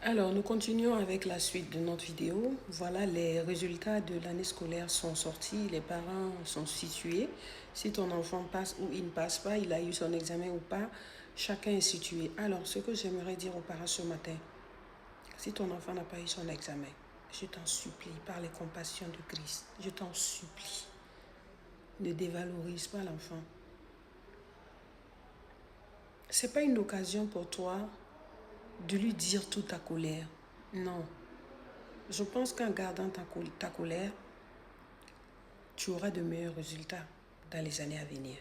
Alors, nous continuons avec la suite de notre vidéo. Voilà, les résultats de l'année scolaire sont sortis, les parents sont situés. Si ton enfant passe ou il ne passe pas, il a eu son examen ou pas, chacun est situé. Alors, ce que j'aimerais dire aux parents ce matin, si ton enfant n'a pas eu son examen, je t'en supplie, par les compassions de Christ, je t'en supplie, ne dévalorise pas l'enfant. Ce n'est pas une occasion pour toi de lui dire toute ta colère. Non. Je pense qu'en gardant ta colère, tu auras de meilleurs résultats dans les années à venir.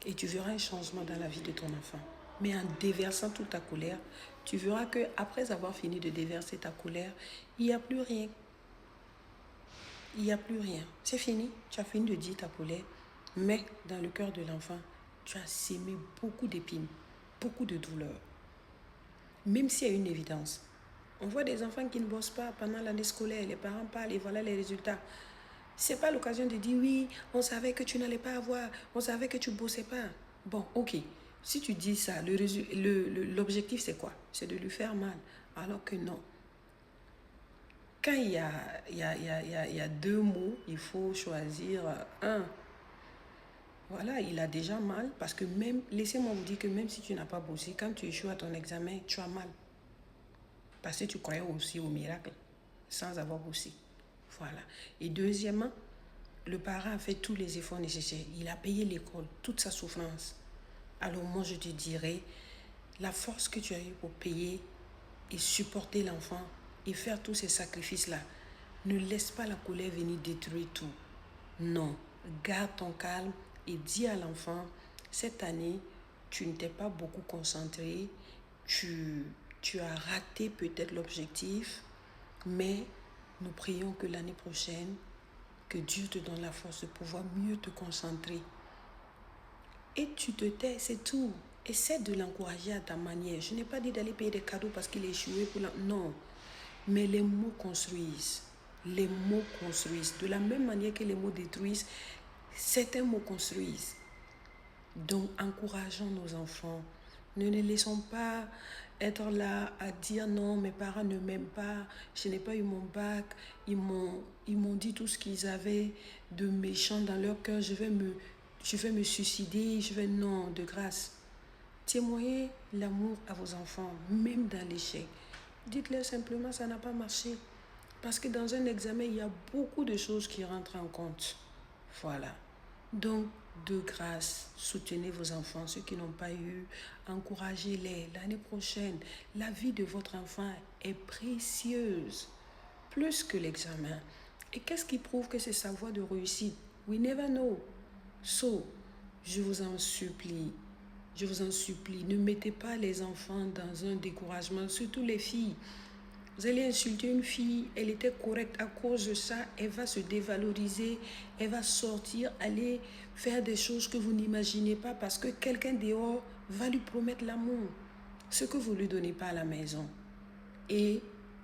Et tu verras un changement dans la vie de ton enfant. Mais en déversant toute ta colère, tu verras qu'après avoir fini de déverser ta colère, il n'y a plus rien. Il n'y a plus rien. C'est fini. Tu as fini de dire ta colère. Mais dans le cœur de l'enfant, tu as sémé beaucoup d'épines, beaucoup de douleurs. Même s'il y a une évidence. On voit des enfants qui ne bossent pas pendant l'année scolaire. Les parents parlent et voilà les résultats. Ce n'est pas l'occasion de dire oui, on savait que tu n'allais pas avoir, on savait que tu ne bossais pas. Bon, ok. Si tu dis ça, l'objectif c'est quoi? C'est de lui faire mal. Alors que non. Quand il y a deux mots, il faut choisir un. Voilà, il a déjà mal parce que même, laissez-moi vous dire que même si tu n'as pas bossé, quand tu échoues à ton examen, tu as mal. Parce que tu croyais aussi au miracle sans avoir bossé. Voilà. Et deuxièmement, le parent a fait tous les efforts nécessaires. Il a payé l'école, toute sa souffrance. Alors moi, je te dirais, la force que tu as eue pour payer et supporter l'enfant et faire tous ces sacrifices-là, ne laisse pas la colère venir détruire tout. Non, garde ton calme et dis à l'enfant, cette année, tu ne t'es pas beaucoup concentré, tu as raté peut-être l'objectif, mais nous prions que l'année prochaine, que Dieu te donne la force de pouvoir mieux te concentrer. Et tu te tais, c'est tout. Essaie de l'encourager à ta manière. Je n'ai pas dit d'aller payer des cadeaux parce qu'il est échoué. Non. Mais les mots construisent. Les mots construisent. De la même manière que les mots détruisent, certains mots construisent. Donc, encourageons nos enfants. Ne les laissons pas être là à dire non, mes parents ne m'aiment pas, je n'ai pas eu mon bac, ils m'ont dit tout ce qu'ils avaient de méchant dans leur cœur, je vais me suicider, non, de grâce. Témoignez l'amour à vos enfants, même dans l'échec. Dites-leur simplement, ça n'a pas marché. Parce que dans un examen, il y a beaucoup de choses qui rentrent en compte. Voilà. Donc, de grâce, soutenez vos enfants, ceux qui n'ont pas eu, encouragez-les. L'année prochaine, la vie de votre enfant est précieuse, plus que l'examen. Et qu'est-ce qui prouve que c'est sa voie de réussite? We never know. So, je vous en supplie, ne mettez pas les enfants dans un découragement, surtout les filles. Vous allez insulter une fille, elle était correcte à cause de ça, elle va se dévaloriser, elle va sortir, aller faire des choses que vous n'imaginez pas parce que quelqu'un dehors va lui promettre l'amour, ce que vous ne lui donnez pas à la maison. Et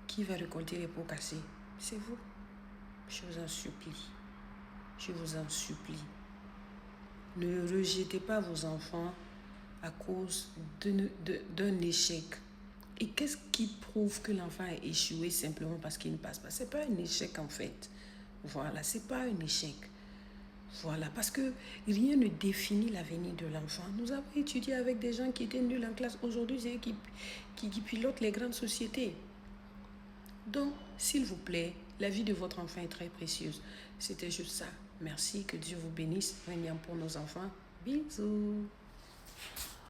qui va récolter les pots cassés? C'est vous. Je vous en supplie. Je vous en supplie. Ne rejetez pas vos enfants à cause d'un échec. Et qu'est-ce qui prouve que l'enfant a échoué simplement parce qu'il ne passe pas? Ce n'est pas un échec en fait. Voilà, ce n'est pas un échec. Voilà, parce que rien ne définit l'avenir de l'enfant. Nous avons étudié avec des gens qui étaient nuls en classe. Aujourd'hui, c'est eux qui pilotent les grandes sociétés. Donc, s'il vous plaît, la vie de votre enfant est très précieuse. C'était juste ça. Merci, que Dieu vous bénisse. Prions pour nos enfants. Bisous.